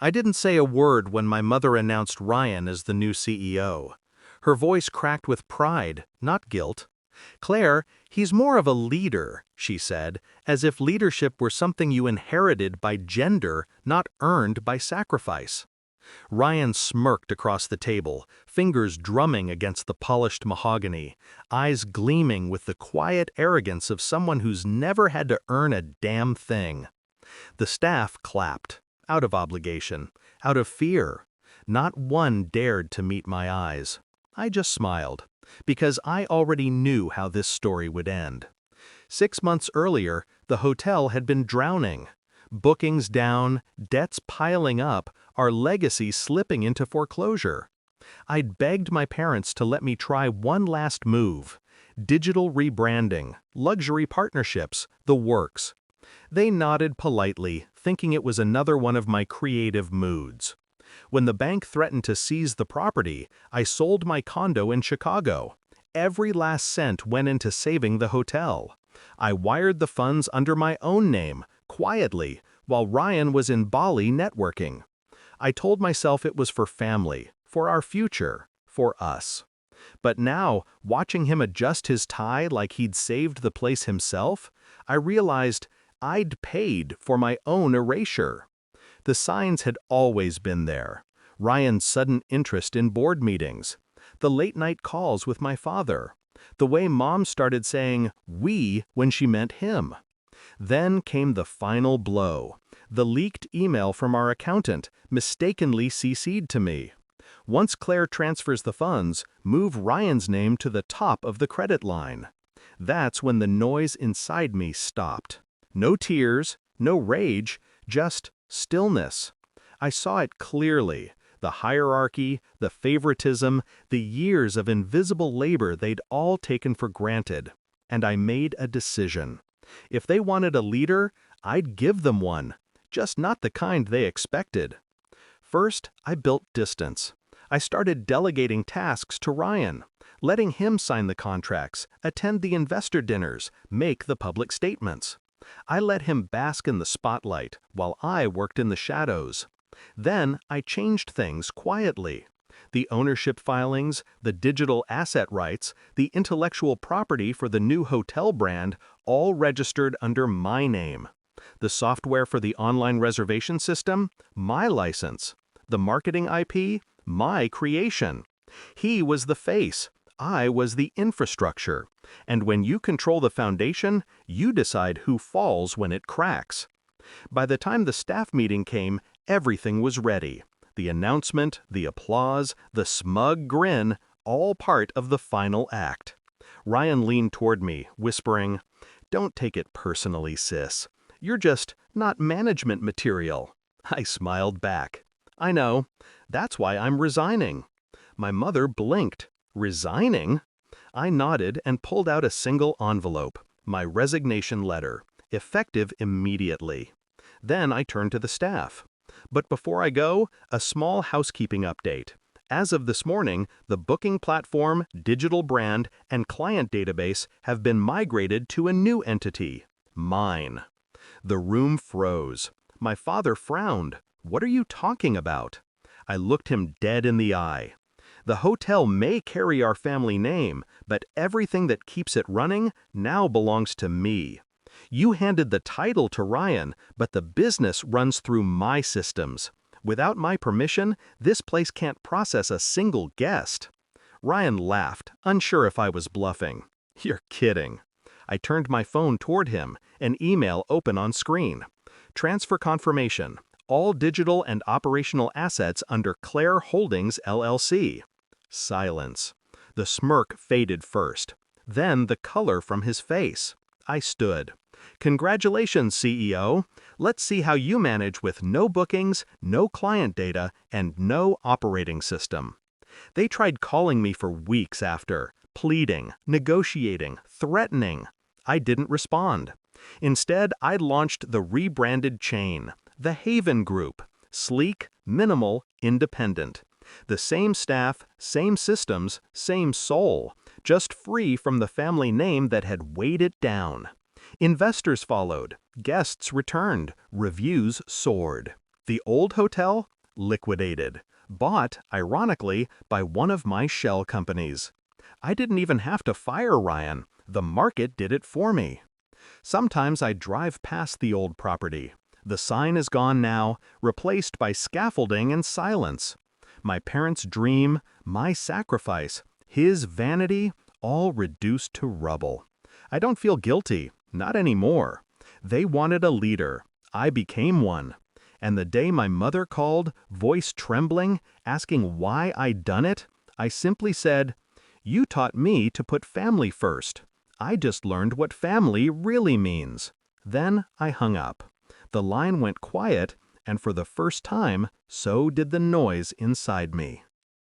I didn't say a word when my mother announced Ryan as the new CEO. Her voice cracked with pride, not guilt. "Claire, he's more of a leader," she said, as if leadership were something you inherited by gender, not earned by sacrifice. Ryan smirked across the table, fingers drumming against the polished mahogany, eyes gleaming with the quiet arrogance of someone who's never had to earn a damn thing. The staff clapped, out of obligation, out of fear. Not one dared to meet my eyes. I just smiled, because I already knew how this story would end. 6 months earlier, the hotel had been drowning. Bookings down, debts piling up, our legacy slipping into foreclosure. I'd begged my parents to let me try one last move. Digital rebranding, luxury partnerships, the works. They nodded politely, thinking it was another one of my creative moods. When the bank threatened to seize the property, I sold my condo in Chicago. Every last cent went into saving the hotel. I wired the funds under my own name, quietly, while Ryan was in Bali networking. I told myself it was for family, for our future, for us. But now, watching him adjust his tie like he'd saved the place himself, I realized I'd paid for my own erasure. The signs had always been there. Ryan's sudden interest in board meetings, the late-night calls with my father, the way Mom started saying "we" when she meant him. Then came the final blow, the leaked email from our accountant, mistakenly CC'd to me. Once Claire transfers the funds, move Ryan's name to the top of the credit line. That's when the noise inside me stopped. No tears, no rage, just stillness. I saw it clearly, the hierarchy, the favoritism, the years of invisible labor they'd all taken for granted. And I made a decision. If they wanted a leader, I'd give them one, just not the kind they expected. First, I built distance. I started delegating tasks to Ryan, letting him sign the contracts, attend the investor dinners, make the public statements. I let him bask in the spotlight while I worked in the shadows. Then I changed things quietly. The ownership filings, the digital asset rights, the intellectual property for the new hotel brand, all registered under my name. The software for the online reservation system, my license. The marketing IP, my creation. He was the face. I was the infrastructure. And when you control the foundation, you decide who falls when it cracks. By the time the staff meeting came, everything was ready. The announcement, the applause, the smug grin, all part of the final act. Ryan leaned toward me, whispering, "Don't take it personally, sis. You're just not management material." I smiled back. "I know. That's why I'm resigning." My mother blinked. "Resigning?" I nodded and pulled out a single envelope, my resignation letter, effective immediately. Then I turned to the staff. But before I go, a small housekeeping update. As of this morning, the booking platform, digital brand, and client database have been migrated to a new entity, mine. The room froze. My father frowned. "What are you talking about?" I looked him dead in the eye. "The hotel may carry our family name, but everything that keeps it running now belongs to me. You handed the title to Ryan, but the business runs through my systems. Without my permission, this place can't process a single guest." Ryan laughed, unsure if I was bluffing. "You're kidding." I turned my phone toward him, an email open on screen. "Transfer confirmation. All digital and operational assets under Claire Holdings, LLC." Silence. The smirk faded first. Then the color from his face. I stood. "Congratulations, CEO. Let's see how you manage with no bookings, no client data, and no operating system." They tried calling me for weeks after, pleading, negotiating, threatening. I didn't respond. Instead, I launched the rebranded chain, the Haven Group, sleek, minimal, independent. The same staff, same systems, same soul, just free from the family name that had weighed it down. Investors followed, guests returned, reviews soared. The old hotel? Liquidated. Bought, ironically, by one of my shell companies. I didn't even have to fire Ryan. The market did it for me. Sometimes I drive past the old property. The sign is gone now, replaced by scaffolding and silence. My parents' dream, my sacrifice, his vanity, all reduced to rubble. I don't feel guilty, not anymore. They wanted a leader. I became one. And the day my mother called, voice trembling, asking why I'd done it, I simply said, "You taught me to put family first. I just learned what family really means." Then I hung up. The line went quiet, and for the first time, so did the noise inside me.